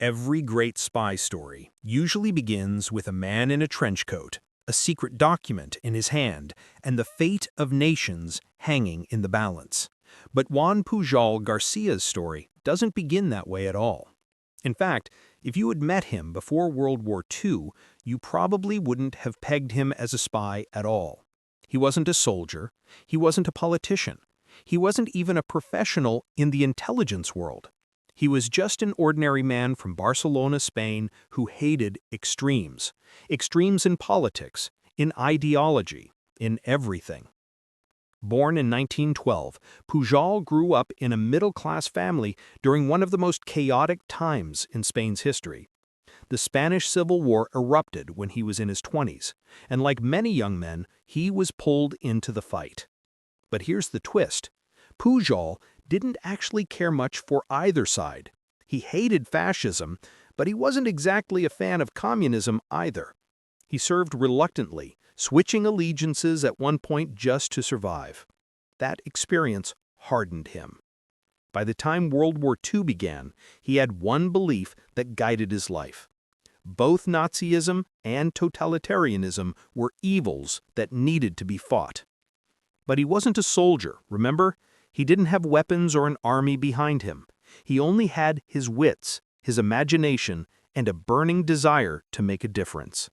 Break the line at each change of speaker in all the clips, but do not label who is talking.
Every great spy story usually begins with a man in a trench coat, a secret document in his hand, and the fate of nations hanging in the balance. But Juan Pujol Garcia's story doesn't begin that way at all. In fact, if you had met him before World War II, you probably wouldn't have pegged him as a spy at all. He wasn't a soldier, he wasn't a politician, he wasn't even a professional in the intelligence world. He was just an ordinary man from Barcelona, Spain, who hated extremes. Extremes in politics, in ideology, in everything. Born in 1912, Pujol grew up in a middle-class family during one of the most chaotic times in Spain's history. The Spanish Civil War erupted when he was in his 20s, and like many young men, he was pulled into the fight. But here's the twist. Pujol didn't actually care much for either side. He hated fascism, but he wasn't exactly a fan of communism either. He served reluctantly, switching allegiances at one point just to survive. That experience hardened him. By the time World War II began, he had one belief that guided his life. Both Nazism and totalitarianism were evils that needed to be fought. But he wasn't a soldier, remember? He didn't have weapons or an army behind him. He only had his wits, his imagination, and a burning desire to make a difference.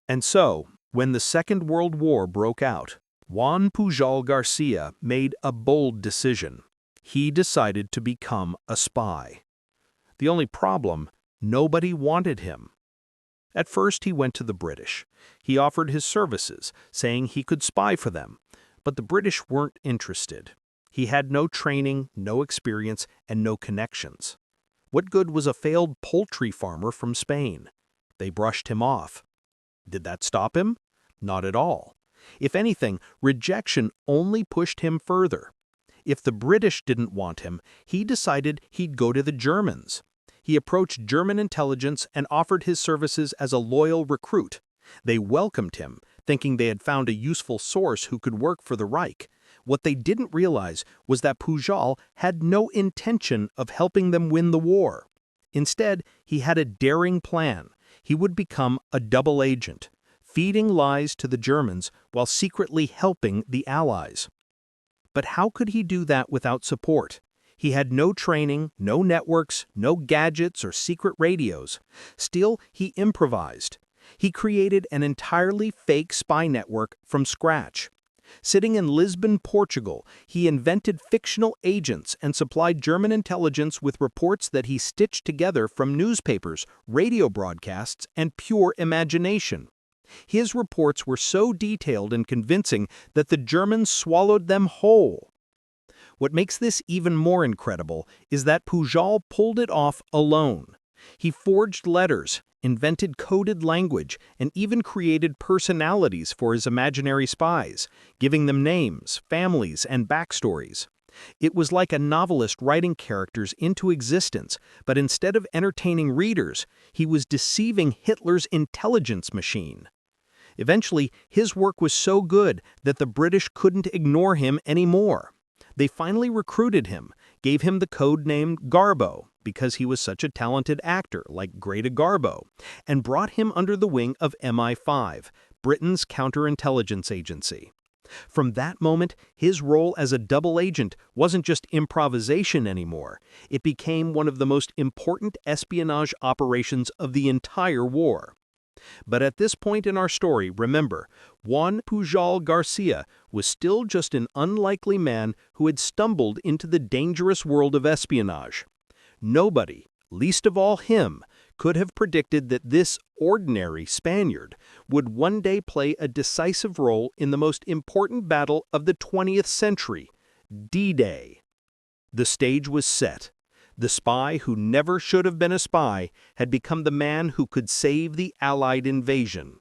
And so, when the Second World War broke out, Juan Pujol Garcia made a bold decision. He decided to become a spy. The only problem, nobody wanted him. At first, he went to the British. He offered his services, saying he could spy for them, but the British weren't interested. He had no training, no experience, and no connections. What good was a failed poultry farmer from Spain? They brushed him off. Did that stop him? Not at all. If anything, rejection only pushed him further. If the British didn't want him, he decided he'd go to the Germans. He approached German intelligence and offered his services as a loyal recruit. They welcomed him, thinking they had found a useful source who could work for the Reich. What they didn't realize was that Pujol had no intention of helping them win the war. Instead, he had a daring plan. He would become a double agent, feeding lies to the Germans while secretly helping the Allies. But how could he do that without support? He had no training, no networks, no gadgets or secret radios. Still, he improvised. He created an entirely fake spy network from scratch. Sitting in Lisbon, Portugal, he invented fictional agents and supplied German intelligence with reports that he stitched together from newspapers, radio broadcasts, and pure imagination. His reports were so detailed and convincing that the Germans swallowed them whole. What makes this even more incredible is that Pujol pulled it off alone. He forged letters, invented coded language, and even created personalities for his imaginary spies, giving them names, families, and backstories. It was like a novelist writing characters into existence, but instead of entertaining readers, he was deceiving Hitler's intelligence machine. Eventually, his work was so good that the British couldn't ignore him anymore. They finally recruited him, gave him the code name Garbo, because he was such a talented actor like Greta Garbo, and brought him under the wing of MI5, Britain's counterintelligence agency. From that moment, his role as a double agent wasn't just improvisation anymore. It became one of the most important espionage operations of the entire war. But at this point in our story, remember, Juan Pujol Garcia was still just an unlikely man who had stumbled into the dangerous world of espionage. Nobody, least of all him, could have predicted that this ordinary Spaniard would one day play a decisive role in the most important battle of the 20th century, D-Day. The stage was set. The spy who never should have been a spy had become the man who could save the Allied invasion.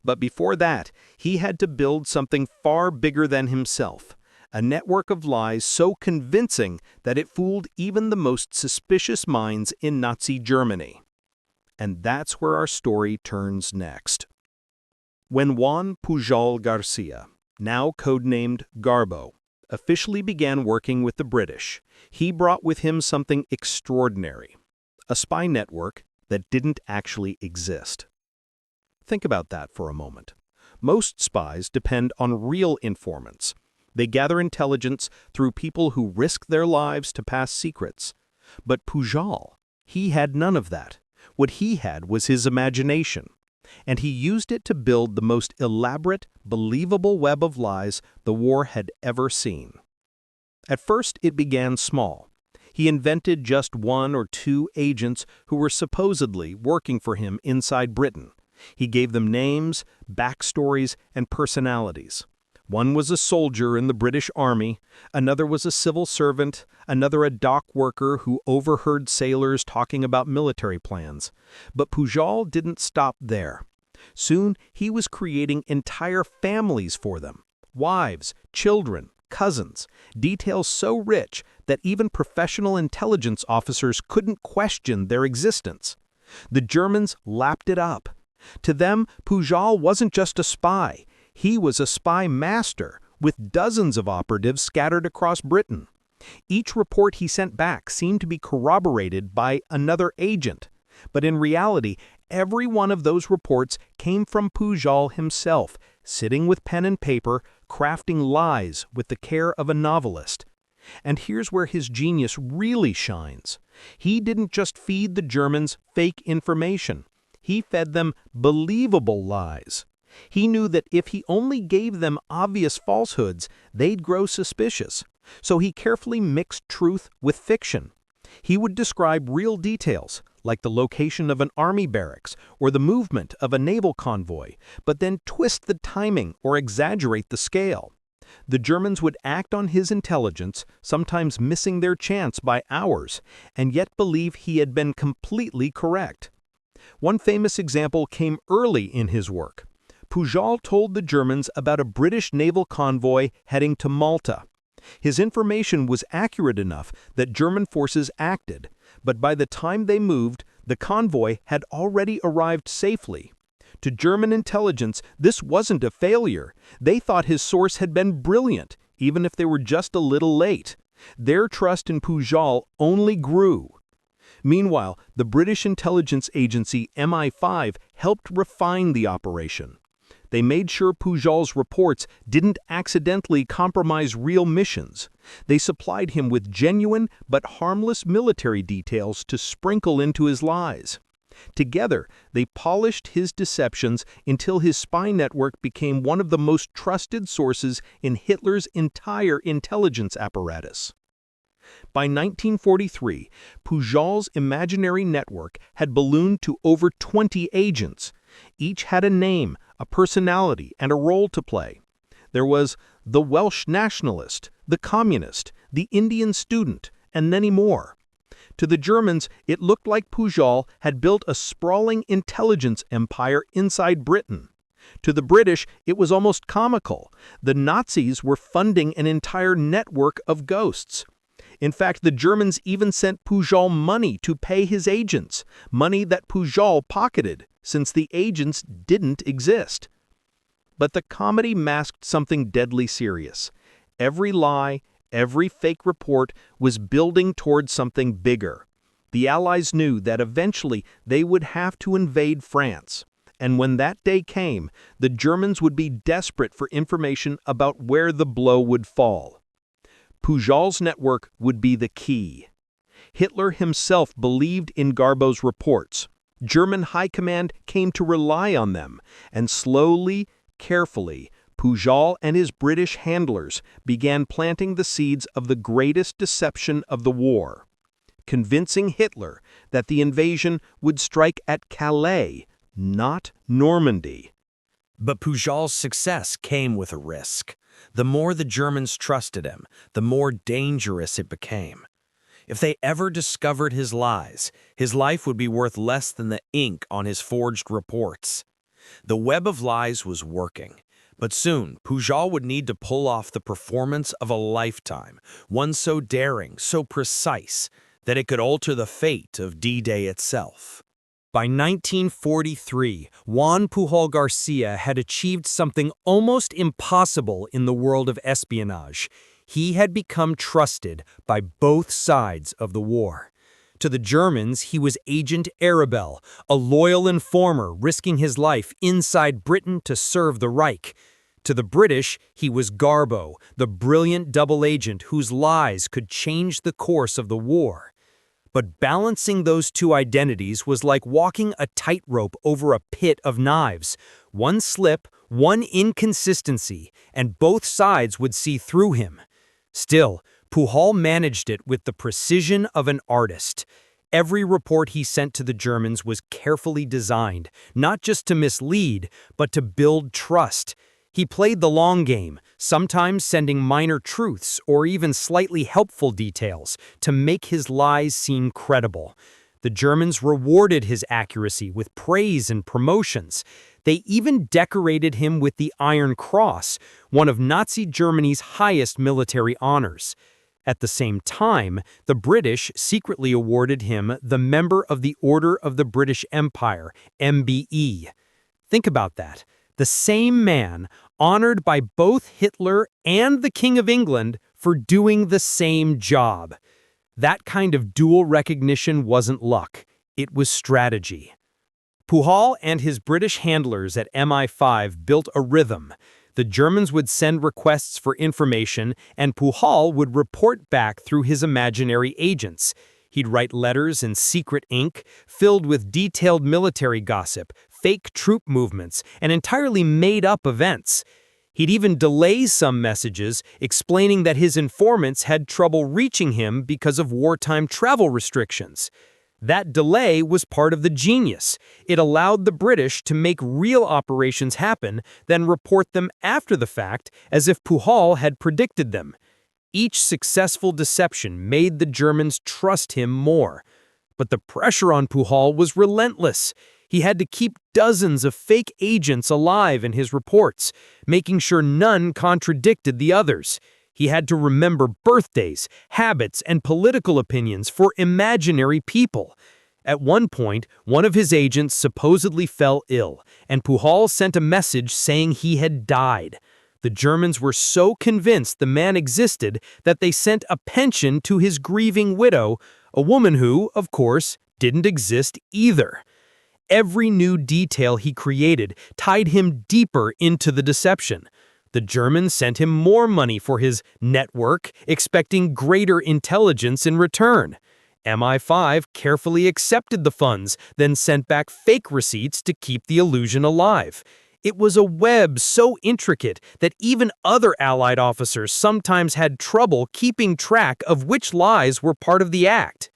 But before that, he had to build something far bigger than himself, a network of lies so convincing that it fooled even the most suspicious minds in Nazi Germany. And that's where our story turns next. When Juan Pujol Garcia, now codenamed Garbo, officially began working with the British, he brought with him something extraordinary: a spy network that didn't actually exist. Think about that for a moment. Most spies depend on real informants. They gather intelligence through people who risk their lives to pass secrets. But Pujol, he had none of that. What he had was his imagination, and he used it to build the most elaborate, believable web of lies the war had ever seen. At first, it began small. He invented just 1 or 2 agents who were supposedly working for him inside Britain. He gave them names, backstories, and personalities. One was a soldier in the British Army, another was a civil servant, another a dock worker who overheard sailors talking about military plans. But Pujol didn't stop there. Soon, he was creating entire families for them. Wives, children, cousins, details so rich that even professional intelligence officers couldn't question their existence. The Germans lapped it up. To them, Pujol wasn't just a spy. He was a spy master, with dozens of operatives scattered across Britain. Each report he sent back seemed to be corroborated by another agent. But in reality, every one of those reports came from Pujol himself, sitting with pen and paper, crafting lies with the care of a novelist. And here's where his genius really shines. He didn't just feed the Germans fake information. He fed them believable lies. He knew that if he only gave them obvious falsehoods, they'd grow suspicious. So he carefully mixed truth with fiction. He would describe real details, like the location of an army barracks or the movement of a naval convoy, but then twist the timing or exaggerate the scale. The Germans would act on his intelligence, sometimes missing their chance by hours, and yet believe he had been completely correct. One famous example came early in his work. Pujol told the Germans about a British naval convoy heading to Malta. His information was accurate enough that German forces acted, but by the time they moved, the convoy had already arrived safely. To German intelligence, this wasn't a failure. They thought his source had been brilliant, even if they were just a little late. Their trust in Pujol only grew. Meanwhile, the British intelligence agency MI5 helped refine the operation. They made sure Pujol's reports didn't accidentally compromise real missions. They supplied him with genuine but harmless military details to sprinkle into his lies. Together, they polished his deceptions until his spy network became one of the most trusted sources in Hitler's entire intelligence apparatus. By 1943, Pujol's imaginary network had ballooned to over 20 agents. Each had a name, a personality, and a role to play. There was the Welsh nationalist, the communist, the Indian student, and many more. To the Germans, it looked like Pujol had built a sprawling intelligence empire inside Britain. To the British, it was almost comical. The Nazis were funding an entire network of ghosts. In fact, the Germans even sent Pujol money to pay his agents, money that Pujol pocketed, since the agents didn't exist. But the comedy masked something deadly serious. Every lie, every fake report was building toward something bigger. The Allies knew that eventually they would have to invade France. And when that day came, the Germans would be desperate for information about where the blow would fall. Pujol's network would be the key. Hitler himself believed in Garbo's reports. German high command came to rely on them, and slowly, carefully, Pujol and his British handlers began planting the seeds of the greatest deception of the war, convincing Hitler that the invasion would strike at Calais, not Normandy.
But Pujol's success came with a risk. The more the Germans trusted him, the more dangerous it became. If they ever discovered his lies, his life would be worth less than the ink on his forged reports. The web of lies was working, but soon Pujol would need to pull off the performance of a lifetime, one so daring, so precise, that it could alter the fate of D-Day itself. By 1943, Juan Pujol Garcia had achieved something almost impossible in the world of espionage. He had become trusted by both sides of the war.
To the Germans, he was Agent Arabelle, a loyal informer risking his life inside Britain to serve the Reich. To the British, he was Garbo, the brilliant double agent whose lies could change the course of the war. But balancing those two identities was like walking a tightrope over a pit of knives. One slip, one inconsistency, and both sides would see through him. Still, Pujol managed it with the precision of an artist. Every report he sent to the Germans was carefully designed, not just to mislead, but to build trust. He played the long game, sometimes sending minor truths or even slightly helpful details to make his lies seem credible. The Germans rewarded his accuracy with praise and promotions. They even decorated him with the Iron Cross, one of Nazi Germany's highest military honors. At the same time, the British secretly awarded him the Member of the Order of the British Empire, MBE. Think about that. The same man, honored by both Hitler and the King of England for doing the same job. That kind of dual recognition wasn't luck, it was strategy. Pujol and his British handlers at MI5 built a rhythm. The Germans would send requests for information, and Pujol would report back through his imaginary agents. He'd write letters in secret ink, filled with detailed military gossip, fake troop movements, and entirely made-up events. He'd even delay some messages, explaining that his informants had trouble reaching him because of wartime travel restrictions. That delay was part of the genius. It allowed the British to make real operations happen, then report them after the fact, as if Pujol had predicted them. Each successful deception made the Germans trust him more. But the pressure on Pujol was relentless. He had to keep dozens of fake agents alive in his reports, making sure none contradicted the others. He had to remember birthdays, habits, and political opinions for imaginary people. At one point, one of his agents supposedly fell ill, and Pujol sent a message saying he had died. The Germans were so convinced the man existed that they sent a pension to his grieving widow, a woman who, of course, didn't exist either. Every new detail he created tied him deeper into the deception. The Germans sent him more money for his network, expecting greater intelligence in return. MI5 carefully accepted the funds, then sent back fake receipts to keep the illusion alive. It was a web so intricate that even other Allied officers sometimes had trouble keeping track of which lies were part of the act.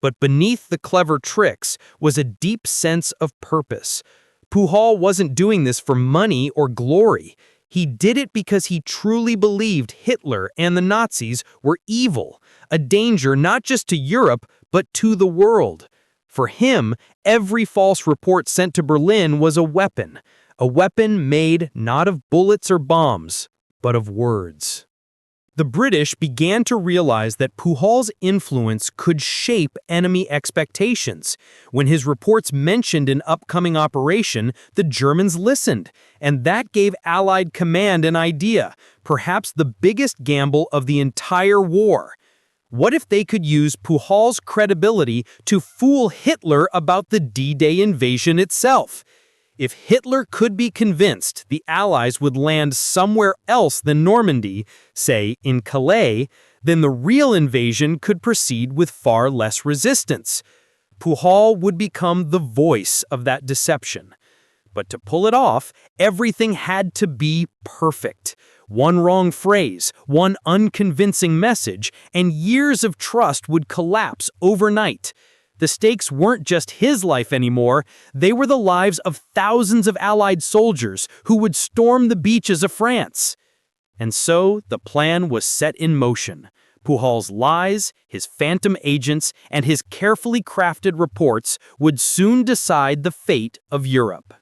But beneath the clever tricks was a deep sense of purpose. Pujol wasn't doing this for money or glory. He did it because he truly believed Hitler and the Nazis were evil, a danger not just to Europe, but to the world. For him, every false report sent to Berlin was a weapon made not of bullets or bombs, but of words. The British began to realize that Pujol's influence could shape enemy expectations. When his reports mentioned an upcoming operation, the Germans listened, and that gave Allied command an idea, perhaps the biggest gamble of the entire war. What if they could use Pujol's credibility to fool Hitler about the D-Day invasion itself? If Hitler could be convinced the Allies would land somewhere else than Normandy, say in Calais, then the real invasion could proceed with far less resistance. Pujol would become the voice of that deception. But to pull it off, everything had to be perfect. One wrong phrase, one unconvincing message, and years of trust would collapse overnight. The stakes weren't just his life anymore, they were the lives of thousands of Allied soldiers who would storm the beaches of France. And so the plan was set in motion. Pujol's lies, his phantom agents, and his carefully crafted reports would soon decide the fate of Europe.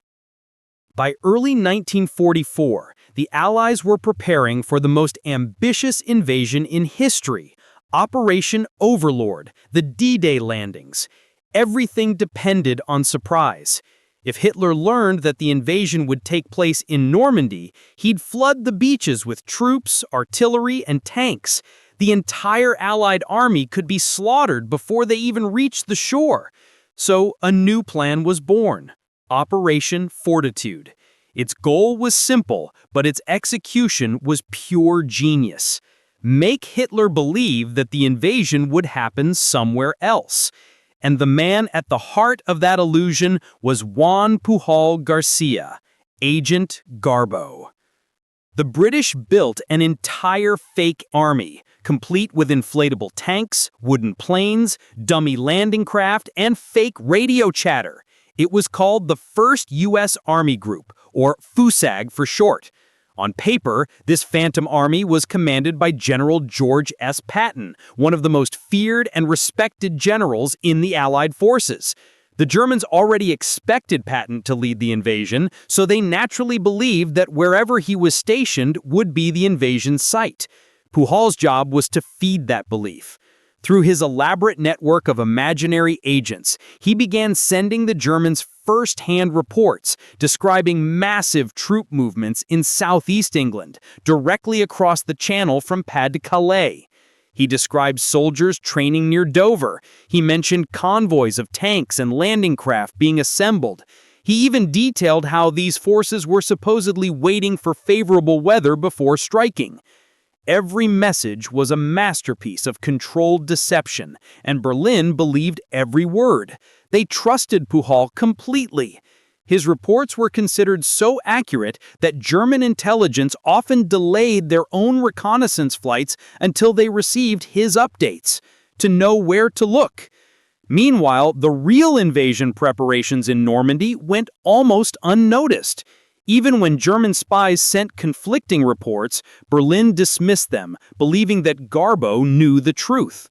By early 1944, the Allies were preparing for the most ambitious invasion in history, Operation Overlord, the D-Day landings. Everything depended on surprise. If Hitler learned that the invasion would take place in Normandy, he'd flood the beaches with troops, artillery, and tanks.
the entire Allied army could be slaughtered before they even reached the shore. So a new plan was born: Operation Fortitude. Its goal was simple, but its execution was pure genius. Make Hitler believe that the invasion would happen somewhere else. And the man at the heart of that illusion was Juan Pujol Garcia, Agent Garbo. The British built an entire fake army, complete with inflatable tanks, wooden planes, dummy landing craft, and fake radio chatter. It was called the First U.S. Army Group, or FUSAG for short. On paper, this phantom army was commanded by General George S. Patton, one of the most feared and respected generals in the Allied forces. The Germans already expected Patton to lead the invasion, so they naturally believed that wherever he was stationed would be the invasion site. Pujol's job was to feed that belief. Through his elaborate network of imaginary agents, he began sending the Germans first-hand reports describing massive troop movements in southeast England, directly across the Channel from Pas de Calais. He described soldiers training near Dover. He mentioned convoys of tanks and landing craft being assembled. He even detailed how these forces were supposedly waiting for favorable weather before striking. Every message was a masterpiece of controlled deception, and Berlin believed every word. They trusted Pujol completely. His reports were considered so accurate that German intelligence often delayed their own reconnaissance flights until they received his updates, to know where to look. Meanwhile, the real invasion preparations in Normandy went almost unnoticed. Even when German spies sent conflicting reports, Berlin dismissed them, believing that Garbo knew the truth.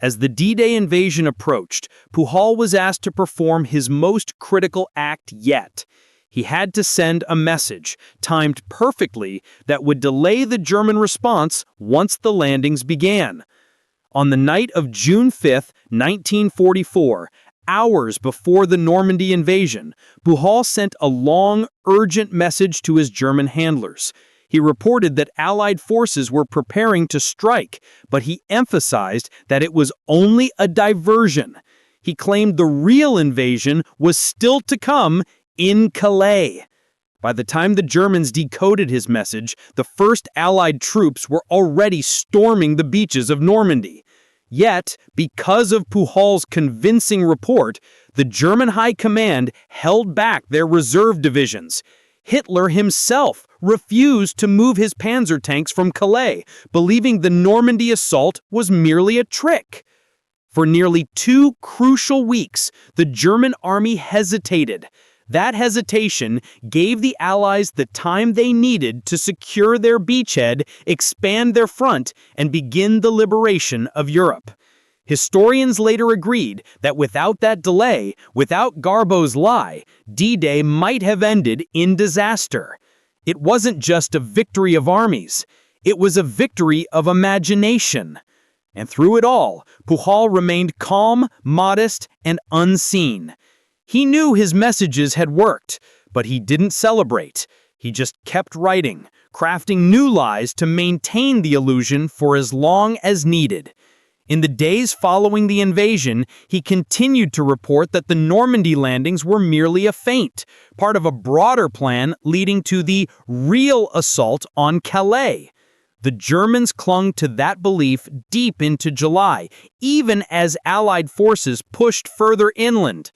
As the D-Day invasion approached, Pujol was asked to perform his most critical act yet. He had to send a message, timed perfectly, that would delay the German response once the landings began. On the night of June 5, 1944, hours before the Normandy invasion, Pujol sent a long, urgent message to his German handlers. He reported that Allied forces were preparing to strike, but he emphasized that it was only a diversion. He claimed the real invasion was still to come in Calais. By the time the Germans decoded his message, the first Allied troops were already storming the beaches of Normandy. Yet, because of Pujol's convincing report, the German High Command held back their reserve divisions. Hitler himself refused to move his panzer tanks from Calais, believing the Normandy assault was merely a trick. For nearly 2 crucial weeks, the German army hesitated. That hesitation gave the Allies the time they needed to secure their beachhead, expand their front, and begin the liberation of Europe. Historians later agreed that without that delay, without Garbo's lie, D-Day might have ended in disaster. It wasn't just a victory of armies. It was a victory of imagination. And through it all, Pujol remained calm, modest, and unseen. He knew his messages had worked, but he didn't celebrate. He just kept writing, crafting new lies to maintain the illusion for as long as needed. In the days following the invasion, he continued to report that the Normandy landings were merely a feint, part of a broader plan leading to the real assault on Calais. The Germans clung to that belief deep into July, even as Allied forces pushed further inland.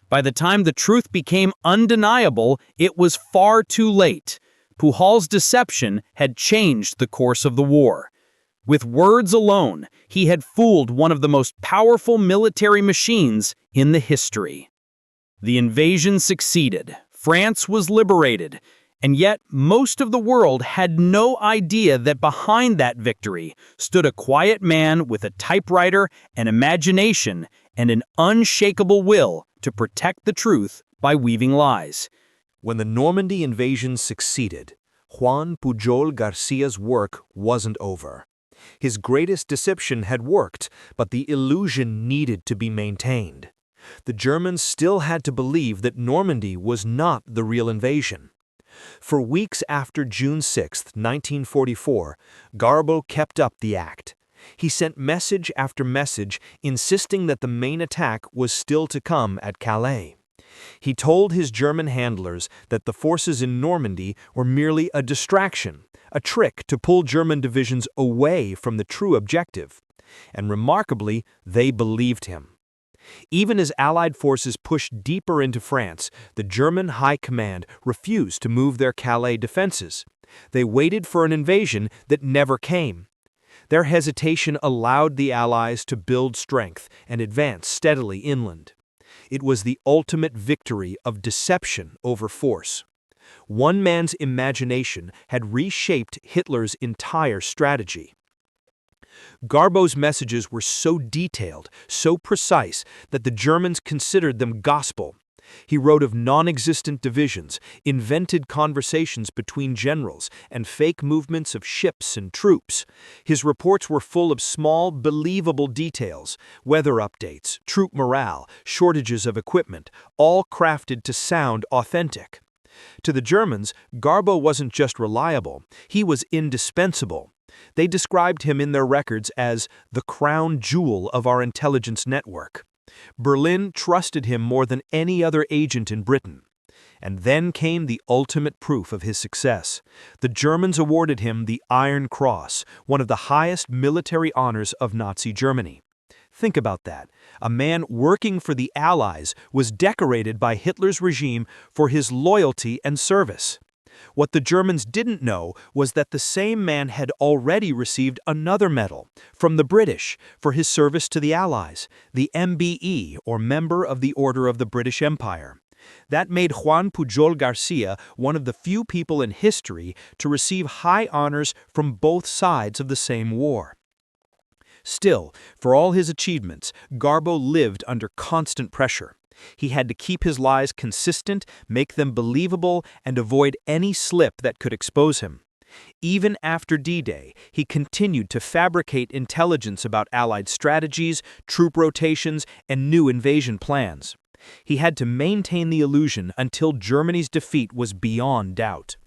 By the time the truth became undeniable, it was far too late. Pujol's deception had changed the course of the war. With words alone, he had fooled one of the most powerful military machines in the history. The invasion succeeded. France was liberated. And yet, most of the world had no idea that behind that victory stood a quiet man with a typewriter, an imagination, and an unshakable will to protect the truth by weaving lies.
When the Normandy invasion succeeded, Juan Pujol Garcia's work wasn't over. His greatest deception had worked, but the illusion needed to be maintained. The Germans still had to believe that Normandy was not the real invasion. For weeks after June 6, 1944, Garbo kept up the act. He sent message after message insisting that the main attack was still to come at Calais. He told his German handlers that the forces in Normandy were merely a distraction, a trick to pull German divisions away from the true objective. And remarkably, they believed him. Even as Allied forces pushed deeper into France, the German High Command refused to move their Calais defenses. They waited for an invasion that never came. Their hesitation allowed the Allies to build strength and advance steadily inland. It was the ultimate victory of deception over force. One man's imagination had reshaped Hitler's entire strategy. Garbo's messages were so detailed, so precise, that the Germans considered them gospel. He wrote of non-existent divisions, invented conversations between generals, and fake movements of ships and troops. His reports were full of small, believable details, weather updates, troop morale, shortages of equipment, all crafted to sound authentic. To the Germans, Garbo wasn't just reliable, he was indispensable. They described him in their records as the crown jewel of our intelligence network. Berlin trusted him more than any other agent in Britain. And then came the ultimate proof of his success. The Germans awarded him the Iron Cross, one of the highest military honors of Nazi Germany. Think about that. A man working for the Allies was decorated by Hitler's regime for his loyalty and service. What the Germans didn't know was that the same man had already received another medal from the British for his service to the Allies, the MBE, or Member of the Order of the British Empire. That made Juan Pujol Garcia one of the few people in history to receive high honors from both sides of the same war. Still, for all his achievements, Garbo lived under constant pressure. He had to keep his lies consistent, make them believable, and avoid any slip that could expose him. Even after D-Day, he continued to fabricate intelligence about Allied strategies, troop rotations, and new invasion plans. He had to maintain the illusion until Germany's defeat was beyond doubt.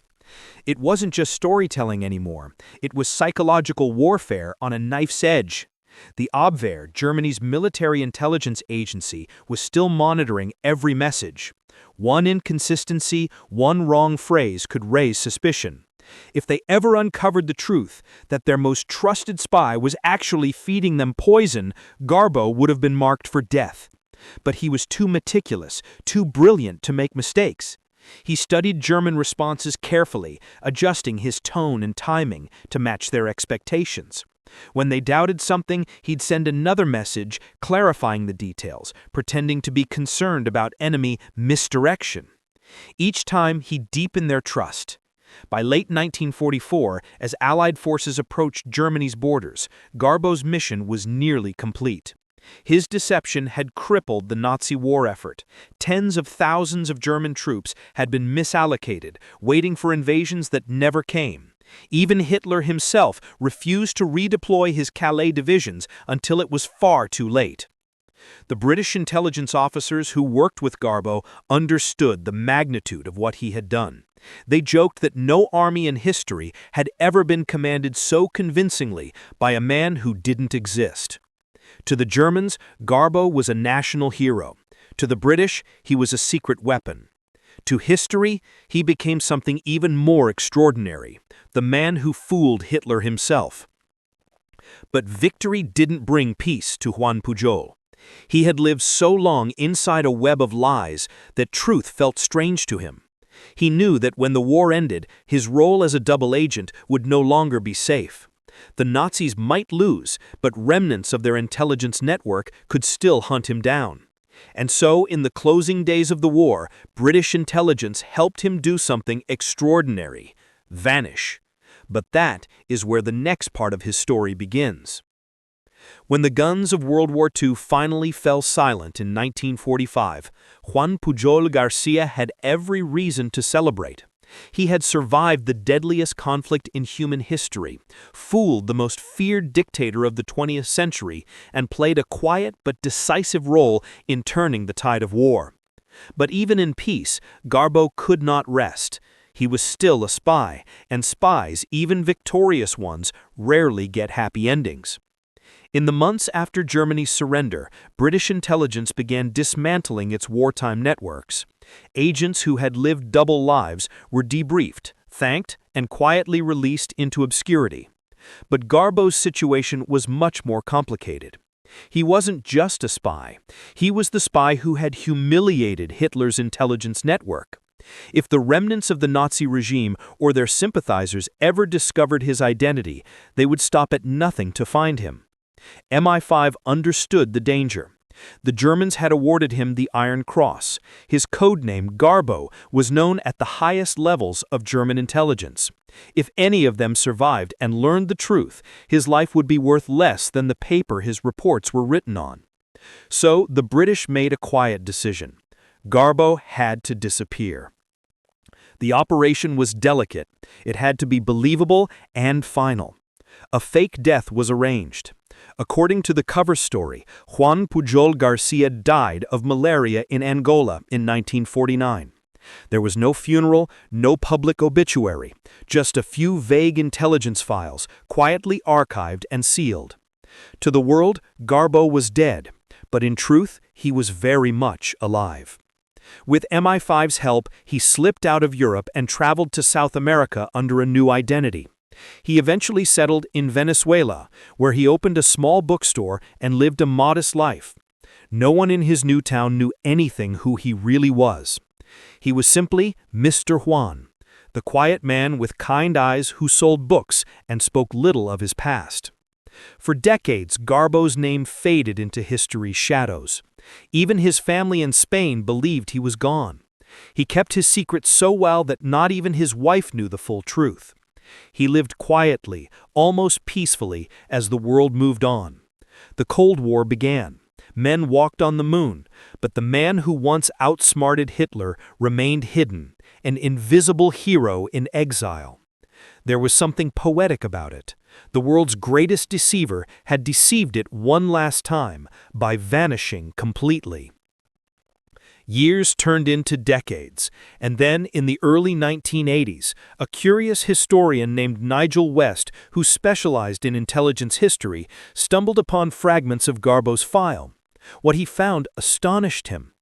It wasn't just storytelling anymore. It was psychological warfare on a knife's edge. The Abwehr, Germany's military intelligence agency, was still monitoring every message. One inconsistency, one wrong phrase could raise suspicion. If they ever uncovered the truth that their most trusted spy was actually feeding them poison, Garbo would have been marked for death. But he was too meticulous, too brilliant to make mistakes. He studied German responses carefully, adjusting his tone and timing to match their expectations. When they doubted something, he'd send another message clarifying the details, pretending to be concerned about enemy misdirection. Each time, he deepened their trust. By late 1944, as Allied forces approached Germany's borders, Garbo's mission was nearly complete. His deception had crippled the Nazi war effort. Tens of thousands of German troops had been misallocated, waiting for invasions that never came. Even Hitler himself refused to redeploy his Calais divisions until it was far too late. The British intelligence officers who worked with Garbo understood the magnitude of what he had done. They joked that no army in history had ever been commanded so convincingly by a man who didn't exist. To the Germans, Garbo was a national hero. To the British, he was a secret weapon. To history, he became something even more extraordinary, the man who fooled Hitler himself. But victory didn't bring peace to Juan Pujol. He had lived so long inside a web of lies that truth felt strange to him. He knew that when the war ended, his role as a double agent would no longer be safe. The Nazis might lose, but remnants of their intelligence network could still hunt him down. And so, in the closing days of the war, British intelligence helped him do something extraordinary: vanish. But that is where the next part of his story begins. When the guns of World War II finally fell silent in 1945, Juan Pujol Garcia had every reason to celebrate. He had survived the deadliest conflict in human history, fooled the most feared dictator of the 20th century, and played a quiet but decisive role in turning the tide of war. But even in peace, Garbo could not rest. He was still a spy, and spies, even victorious ones, rarely get happy endings. In the months after Germany's surrender, British intelligence began dismantling its wartime networks. Agents who had lived double lives were debriefed, thanked, and quietly released into obscurity. But Garbo's situation was much more complicated. He wasn't just a spy. He was the spy who had humiliated Hitler's intelligence network. If the remnants of the Nazi regime or their sympathizers ever discovered his identity, they would stop at nothing to find him. MI5 understood the danger. The Germans had awarded him the Iron Cross. His codename, Garbo, was known at the highest levels of German intelligence. If any of them survived and learned the truth, his life would be worth less than the paper his reports were written on. So the British made a quiet decision. Garbo had to disappear. The operation was delicate. It had to be believable and final. A fake death was arranged. According to the cover story, Juan Pujol Garcia died of malaria in Angola in 1949. There was no funeral, no public obituary, just a few vague intelligence files, quietly archived and sealed. To the world, Garbo was dead, but in truth, he was very much alive. With MI5's help, he slipped out of Europe and traveled to South America under a new identity. He eventually settled in Venezuela, where he opened a small bookstore and lived a modest life. No one in his new town knew anything who he really was. He was simply Mr. Juan, the quiet man with kind eyes who sold books and spoke little of his past. For decades, Garbo's name faded into history's shadows. Even his family in Spain believed he was gone. He kept his secret so well that not even his wife knew the full truth. He lived quietly, almost peacefully, as the world moved on. The Cold War began. Men walked on the moon, but the man who once outsmarted Hitler remained hidden, an invisible hero in exile. There was something poetic about it. The world's greatest deceiver had deceived it one last time by vanishing completely. Years turned into decades, and then in the early 1980s, a curious historian named Nigel West, who specialized in intelligence history, stumbled upon fragments of Garbo's file. What he found astonished him.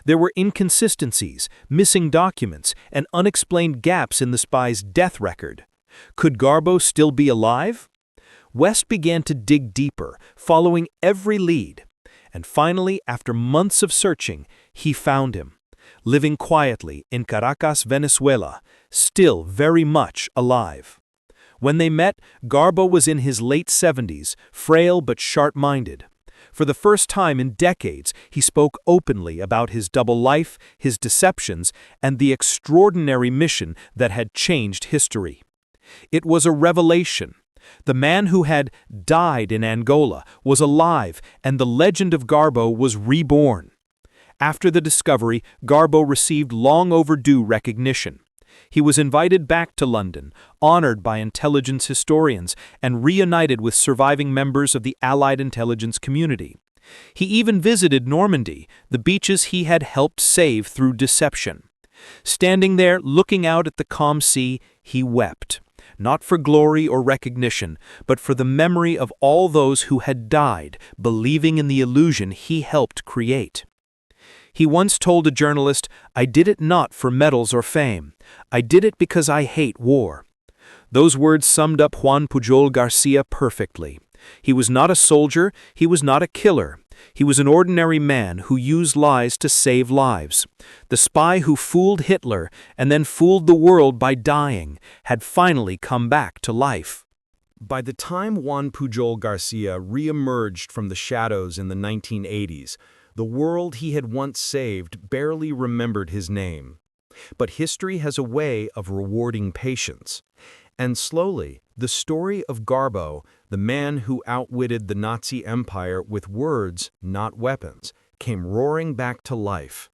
There were inconsistencies, missing documents, and unexplained gaps in the spy's death record. Could Garbo still be alive? West began to dig deeper, following every lead. And finally, after months of searching, he found him, living quietly in Caracas, Venezuela, still very much alive. When they met, Garbo was in his late 70s, frail but sharp-minded. For the first time in decades, he spoke openly about his double life, his deceptions, and the extraordinary mission that had changed history. It was a revelation. The man who had died in Angola was alive, and the legend of Garbo was reborn. After the discovery, Garbo received long-overdue recognition. He was invited back to London, honored by intelligence historians, and reunited with surviving members of the Allied intelligence community. He even visited Normandy, the beaches he had helped save through deception. Standing there, looking out at the calm sea, he wept. Not for glory or recognition, but for the memory of all those who had died, believing in the illusion he helped create. He once told a journalist, "I did it not for medals or fame. I did it because I hate war." Those words summed up Juan Pujol Garcia perfectly. He was not a soldier, he was not a killer. He was an ordinary man who used lies to save lives. The spy who fooled Hitler and then fooled the world by dying had finally come back to life. By the time Juan Pujol Garcia re-emerged from the shadows in the 1980s, the world he had once saved barely remembered his name. But history has a way of rewarding patience. And slowly, the story of Garbo, the man who outwitted the Nazi Empire with words, not weapons, came roaring back to life.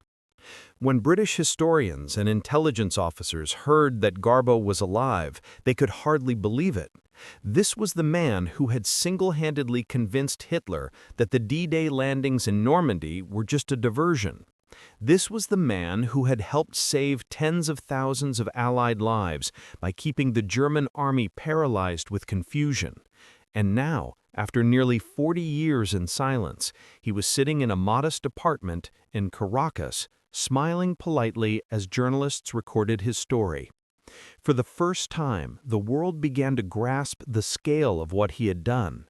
When British historians and intelligence officers heard that Garbo was alive, they could hardly believe it. This was the man who had single-handedly convinced Hitler that the D-Day landings in Normandy were just a diversion. This was the man who had helped save tens of thousands of Allied lives by keeping the German army paralyzed with confusion. And now, After nearly 40 years in silence, he was sitting in a modest apartment in Caracas, smiling politely as journalists recorded his story. For the first time, the world began to grasp the scale of what he had done.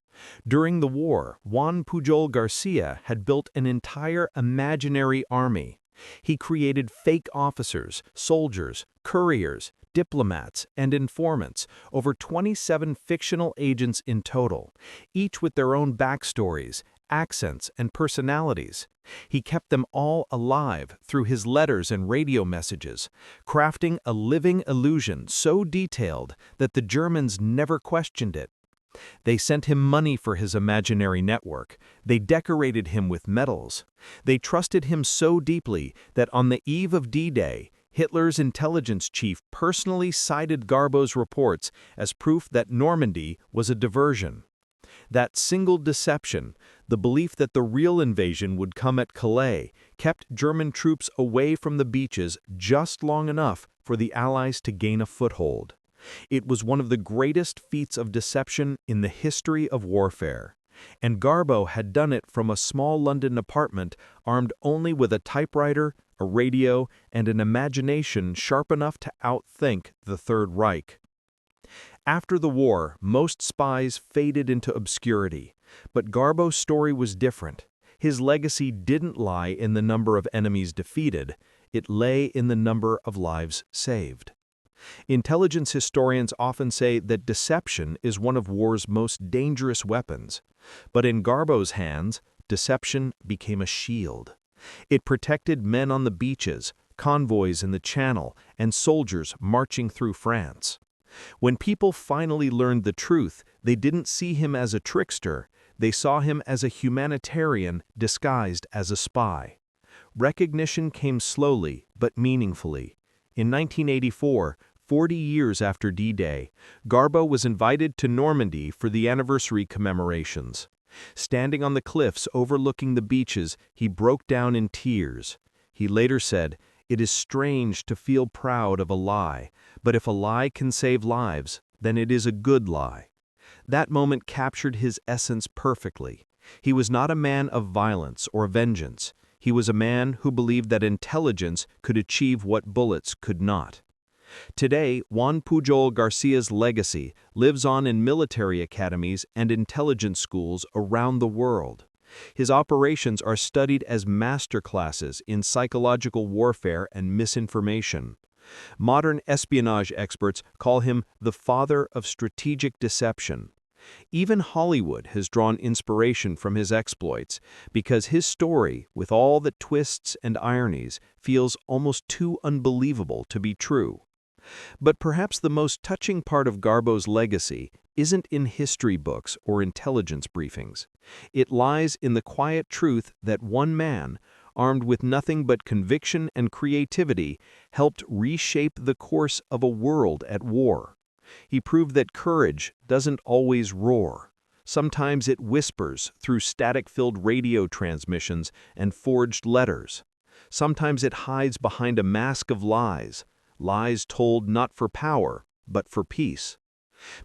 During the war, Juan Pujol Garcia had built an entire imaginary army. He created fake officers, soldiers, couriers, diplomats, and informants, over 27 fictional agents in total, each with their own backstories, accents, and personalities. He kept them all alive through his letters and radio messages, crafting a living illusion so detailed that the Germans never questioned it. They sent him money for his imaginary network. They decorated him with medals. They trusted him so deeply that on the eve of D-Day, Hitler's intelligence chief personally cited Garbo's reports as proof that Normandy was a diversion. That single deception, the belief that the real invasion would come at Calais, kept German troops away from the beaches just long enough for the Allies to gain a foothold. It was one of the greatest feats of deception in the history of warfare. And Garbo had done it from a small London apartment armed only with a typewriter, a radio, and an imagination sharp enough to outthink the Third Reich. After the war, most spies faded into obscurity, but Garbo's story was different. His legacy didn't lie in the number of enemies defeated, it lay in the number of lives saved. Intelligence historians often say that deception is one of war's most dangerous weapons, but in Garbo's hands, deception became a shield. It protected men on the beaches, convoys in the Channel, and soldiers marching through France. When people finally learned the truth, they didn't see him as a trickster, they saw him as a humanitarian disguised as a spy. Recognition came slowly but meaningfully. In 1984, 40 years after D-Day, Garbo was invited to Normandy for the anniversary commemorations. Standing on the cliffs overlooking the beaches, he broke down in tears. He later said, "It is strange to feel proud of a lie, but if a lie can save lives, then it is a good lie." That moment captured his essence perfectly. He was not a man of violence or vengeance. He was a man who believed that intelligence could achieve what bullets could not. Today, Juan Pujol Garcia's legacy lives on in military academies and intelligence schools around the world. His operations are studied as master classes in psychological warfare and misinformation. Modern espionage experts call him the father of strategic deception. Even Hollywood has drawn inspiration from his exploits because his story, with all the twists and ironies, feels almost too unbelievable to be true. But perhaps the most touching part of Garbo's legacy isn't in history books or intelligence briefings. It lies in the quiet truth that one man, armed with nothing but conviction and creativity, helped reshape the course of a world at war. He proved that courage doesn't always roar. Sometimes it whispers through static-filled radio transmissions and forged letters. Sometimes it hides behind a mask of lies, lies told not for power, but for peace.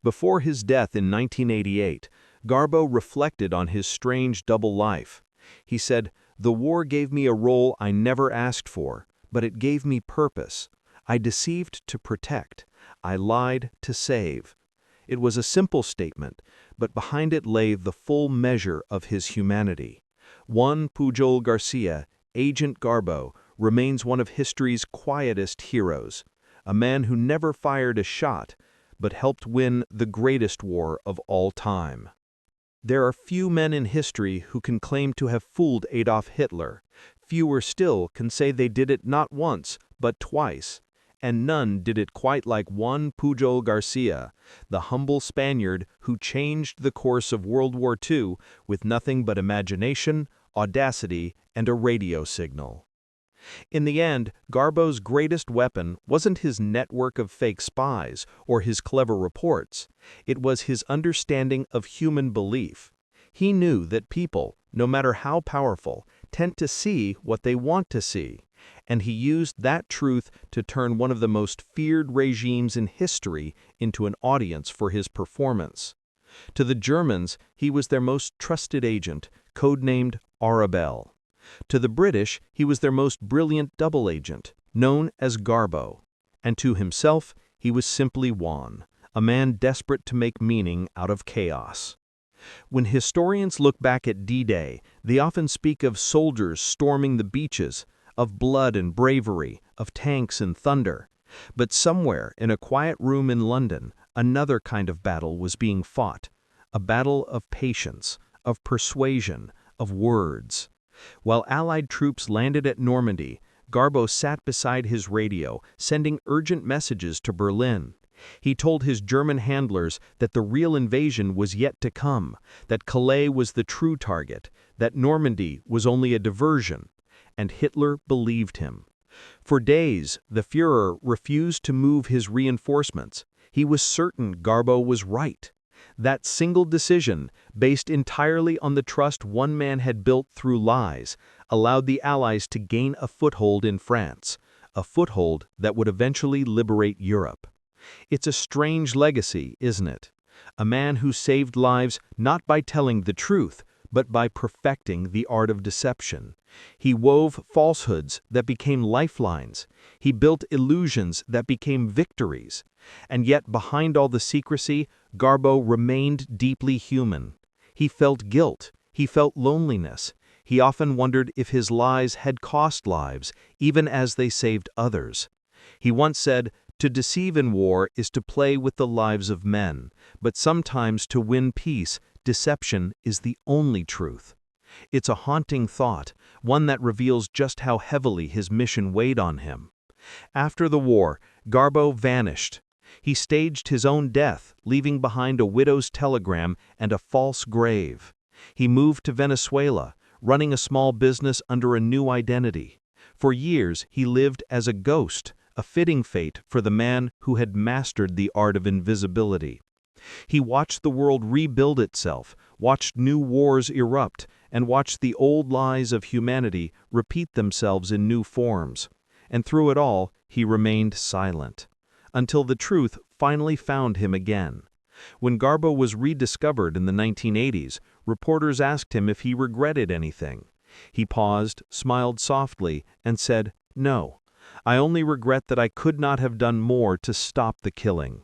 Before his death in 1988, Garbo reflected on his strange double life. He said, "The war gave me a role I never asked for, but it gave me purpose. I deceived to protect. I lied to save." It was a simple statement, but behind it lay the full measure of his humanity. Juan Pujol Garcia, Agent Garbo, remains one of history's quietest heroes, a man who never fired a shot, but helped win the greatest war of all time. There are few men in history who can claim to have fooled Adolf Hitler. Fewer still can say they did it not once, but twice. And none did it quite like Juan Pujol Garcia, the humble Spaniard who changed the course of World War II with nothing but imagination, audacity, and a radio signal. In the end, Garbo's greatest weapon wasn't his network of fake spies or his clever reports. It was his understanding of human belief. He knew that people, no matter how powerful, tend to see what they want to see, and he used that truth to turn one of the most feared regimes in history into an audience for his performance.
To the Germans, he was their most trusted agent, codenamed Arabelle. To the British, he was their most brilliant double agent, known as Garbo. And to himself, he was simply Juan, a man desperate to make meaning out of chaos. When historians look back at D-Day, they often speak of soldiers storming the beaches, of blood and bravery, of tanks and thunder. But somewhere in a quiet room in London, another kind of battle was being fought, a battle of patience, of persuasion, of words. While Allied troops landed at Normandy, Garbo sat beside his radio, sending urgent messages to Berlin. He told his German handlers that the real invasion was yet to come, that Calais was the true target, that Normandy was only a diversion. And Hitler believed him. For days, the Führer refused to move his reinforcements. He was certain Garbo was right. That single decision, based entirely on the trust one man had built through lies, allowed the Allies to gain a foothold in France, a foothold that would eventually liberate Europe. It's a strange legacy, isn't it? A man who saved lives not by telling the truth, but by perfecting the art of deception. He wove falsehoods that became lifelines. He built illusions that became victories. And yet, behind all the secrecy, Garbo remained deeply human. He felt guilt. He felt loneliness. He often wondered if his lies had cost lives, even as they saved others. He once said, "To deceive in war is to play with the lives of men, but sometimes to win peace, deception is the only truth." It's a haunting thought, one that reveals just how heavily his mission weighed on him. After the war, Garbo vanished. He staged his own death, leaving behind a widow's telegram and a false grave. He moved to Venezuela, running a small business under a new identity. For years, he lived as a ghost, a fitting fate for the man who had mastered the art of invisibility. He watched the world rebuild itself, watched new wars erupt, and watched the old lies of humanity repeat themselves in new forms. And through it all, he remained silent, until the truth finally found him again. When Garbo was rediscovered in the 1980s, reporters asked him if he regretted anything. He paused, smiled softly, and said, "No, I only regret that I could not have done more to stop the killing."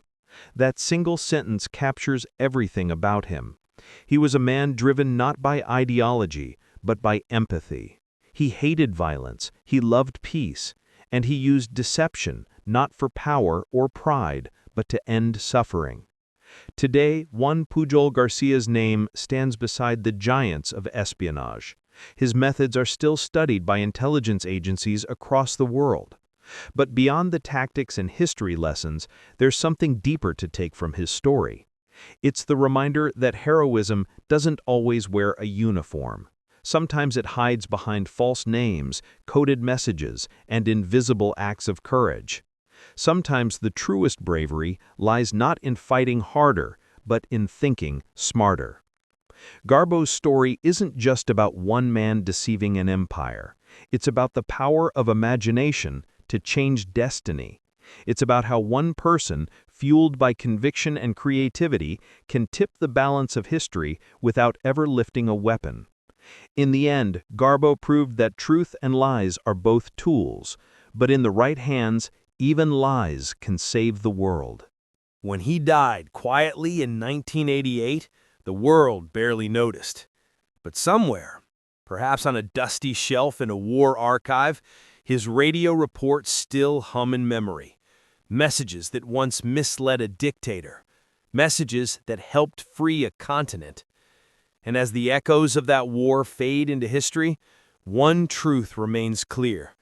That single sentence captures everything about him. He was a man driven not by ideology, but by empathy. He hated violence, he loved peace, and he used deception, not for power or pride, but to end suffering. Today, Juan Pujol Garcia's name stands beside the giants of espionage. His methods are still studied by intelligence agencies across the world. But beyond the tactics and history lessons, there's something deeper to take from his story. It's the reminder that heroism doesn't always wear a uniform. Sometimes it hides behind false names, coded messages, and invisible acts of courage. Sometimes the truest bravery lies not in fighting harder, but in thinking smarter. Garbo's story isn't just about one man deceiving an empire. It's about the power of imagination to change destiny. It's about how one person, fueled by conviction and creativity, can tip the balance of history without ever lifting a weapon. In the end, Garbo proved that truth and lies are both tools, but in the right hands, even lies can save the world.
When he died quietly in 1988, the world barely noticed. But somewhere, perhaps on a dusty shelf in a war archive, his radio reports still hum in memory. Messages that once misled a dictator. Messages that helped free a continent. And as the echoes of that war fade into history, one truth remains clear.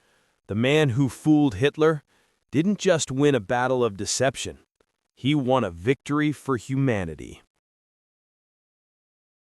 The man who fooled Hitler didn't just win a battle of deception. He won a victory for humanity.